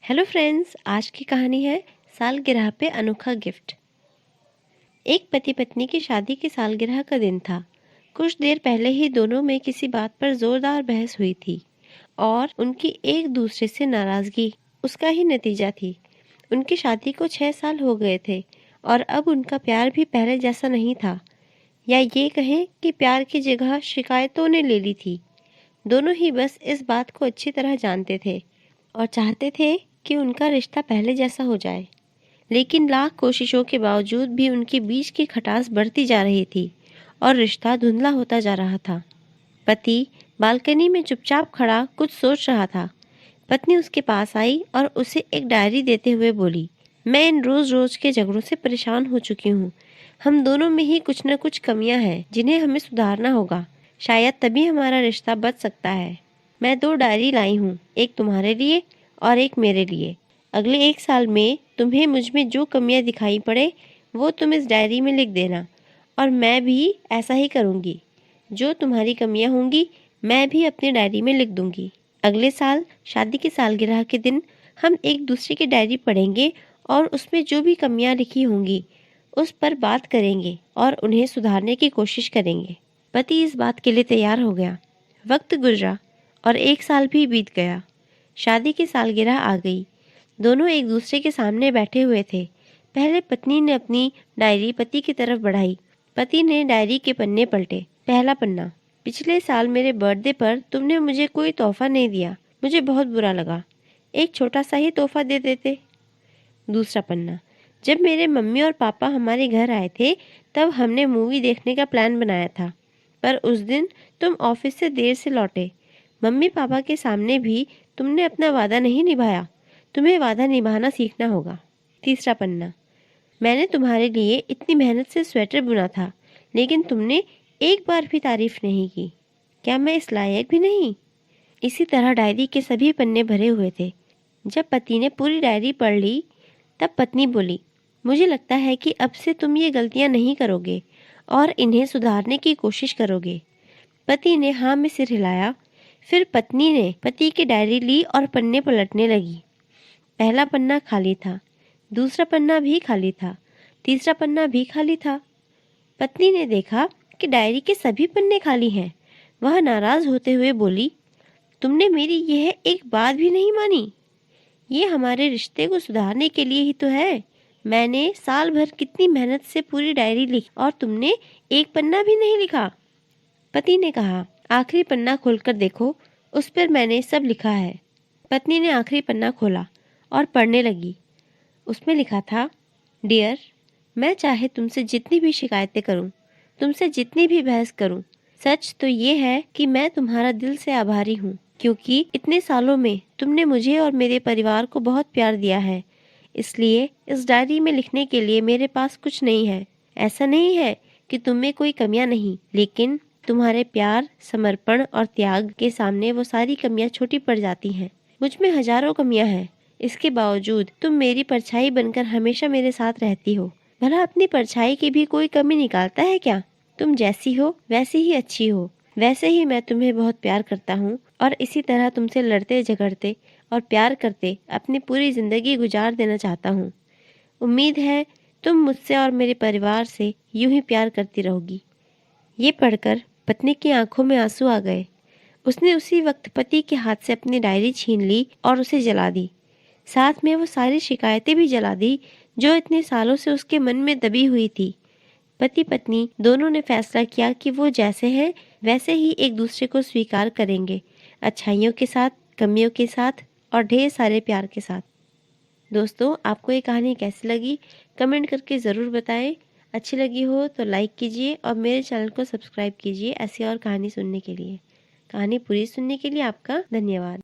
Hello friends, आज की कहानी है सालगिरह पे अनोखा गिफ्ट। एक पति पत्नी की शादी की सालगिरह का दिन था। कुछ देर पहले ही दोनों में किसी बात पर जोरदार बहस हुई थी और उनकी एक दूसरे से नाराजगी उसका ही नतीजा थी। उनकी शादी को 6 साल हो गए थे और अब उनका प्यार भी पहले जैसा नहीं था, या ये कहें कि प्यार की जगह शिकायतों ने ले ली थी। दोनों ही बस इस बात को अच्छी तरह जानते थे और चाहते थे कि उनका रिश्ता पहले जैसा हो जाए, लेकिन लाख कोशिशों के बावजूद भी उनके बीच की खटास बढ़ती जा रही थी और रिश्ता धुंधला होता जा रहा था। पति बालकनी में चुपचाप खड़ा कुछ सोच रहा था। पत्नी उसके पास आई और उसे एक डायरी देते हुए बोली, मैं इन रोज रोज के झगड़ों से परेशान हो चुकी हूँ। हम दोनों में ही कुछ न कुछ कमियां हैं जिन्हें हमें सुधारना होगा। शायद तभी हमारा रिश्ता बच सकता है। मैं 2 डायरी लाई हूँ, एक तुम्हारे लिए और एक मेरे लिए। अगले 1 साल में तुम्हें मुझ में जो कमियां दिखाई पड़े वो तुम इस डायरी में लिख देना, और मैं भी ऐसा ही करूँगी। जो तुम्हारी कमियां होंगी मैं भी अपनी डायरी में लिख दूंगी। अगले साल शादी की सालगिरह के दिन हम एक दूसरे की डायरी पढ़ेंगे और उसमें जो भी कमियां लिखी होंगी उस पर बात करेंगे और उन्हें सुधारने की कोशिश करेंगे। पति इस बात के लिए तैयार हो गया। वक्त गुजरा और 1 साल भी बीत गया। शादी की सालगिरह आ गई। दोनों एक दूसरे के सामने बैठे हुए थे। पहले पत्नी ने अपनी डायरी पति की तरफ बढ़ाई। पति ने डायरी के पन्ने पलटे। पहला पन्ना, पिछले साल मेरे बर्थडे पर तुमने मुझे कोई तोहफा नहीं दिया। मुझे बहुत बुरा लगा। एक छोटा सा ही तोहफा दे देते। दूसरा पन्ना, जब मेरे मम्मी और पापा हमारे घर आए थे तब हमने मूवी देखने का प्लान बनाया था, पर उस दिन तुम ऑफिस से देर से लौटे। मम्मी पापा के सामने भी तुमने अपना वादा नहीं निभाया। तुम्हें वादा निभाना सीखना होगा। तीसरा पन्ना, मैंने तुम्हारे लिए इतनी मेहनत से स्वेटर बुना था, लेकिन तुमने एक बार भी तारीफ नहीं की। क्या मैं इस लायक भी नहीं? इसी तरह डायरी के सभी पन्ने भरे हुए थे। जब पति ने पूरी डायरी पढ़ ली तब पत्नी बोली, मुझे लगता है कि अब से तुम ये गलतियां नहीं करोगे और इन्हें सुधारने की कोशिश करोगे। पति ने हाँ में सिर हिलाया। फिर पत्नी ने पति की डायरी ली और पन्ने पलटने लगी। पहला पन्ना खाली था, दूसरा पन्ना भी खाली था, तीसरा पन्ना भी खाली था। पत्नी ने देखा कि डायरी के सभी पन्ने खाली हैं। वह नाराज होते हुए बोली, तुमने मेरी यह एक बात भी नहीं मानी। ये हमारे रिश्ते को सुधारने के लिए ही तो है। मैंने साल भर कितनी मेहनत से पूरी डायरी लिखी और तुमने एक पन्ना भी नहीं लिखा। पति ने कहा, आखिरी पन्ना खोलकर देखो, उस पर मैंने सब लिखा है। पत्नी ने आखिरी पन्ना खोला और पढ़ने लगी। उसमें लिखा था, डियर, मैं चाहे तुमसे जितनी भी शिकायतें करूं, तुमसे जितनी भी बहस करूं, सच तो ये है कि मैं तुम्हारा दिल से आभारी हूँ, क्योंकि इतने सालों में तुमने मुझे और मेरे परिवार को बहुत प्यार दिया है। इसलिए इस डायरी में लिखने के लिए मेरे पास कुछ नहीं है। ऐसा नहीं है कि तुम में कोई कमियां नहीं, लेकिन तुम्हारे प्यार, समर्पण और त्याग के सामने वो सारी कमियां छोटी पड़ जाती हैं। मुझ में हजारों कमियां हैं, इसके बावजूद तुम मेरी परछाई बनकर हमेशा मेरे साथ रहती हो। भला अपनी परछाई की भी कोई कमी निकालता है क्या? तुम जैसी हो वैसी ही अच्छी हो। वैसे ही मैं तुम्हें बहुत प्यार करता हूँ और इसी तरह तुमसे लड़ते झगड़ते और प्यार करते अपनी पूरी जिंदगी गुजार देना चाहता हूँ। उम्मीद है तुम मुझसे और मेरे परिवार से यूं ही प्यार करती रहोगी। ये पढ़कर पत्नी की आंखों में आंसू आ गए। उसने उसी वक्त पति के हाथ से अपनी डायरी छीन ली और उसे जला दी। साथ में वो सारी शिकायतें भी जला दी जो इतने सालों से उसके मन में दबी हुई थी। पति पत्नी दोनों ने फैसला किया कि वो जैसे हैं वैसे ही एक दूसरे को स्वीकार करेंगे, अच्छाइयों के साथ, कमियों के साथ और ढेर सारे प्यार के साथ। दोस्तों, आपको ये कहानी कैसी लगी कमेंट करके ज़रूर बताएं। अच्छी लगी हो तो लाइक कीजिए और मेरे चैनल को सब्सक्राइब कीजिए ऐसी और कहानी सुनने के लिए। कहानी पूरी सुनने के लिए आपका धन्यवाद।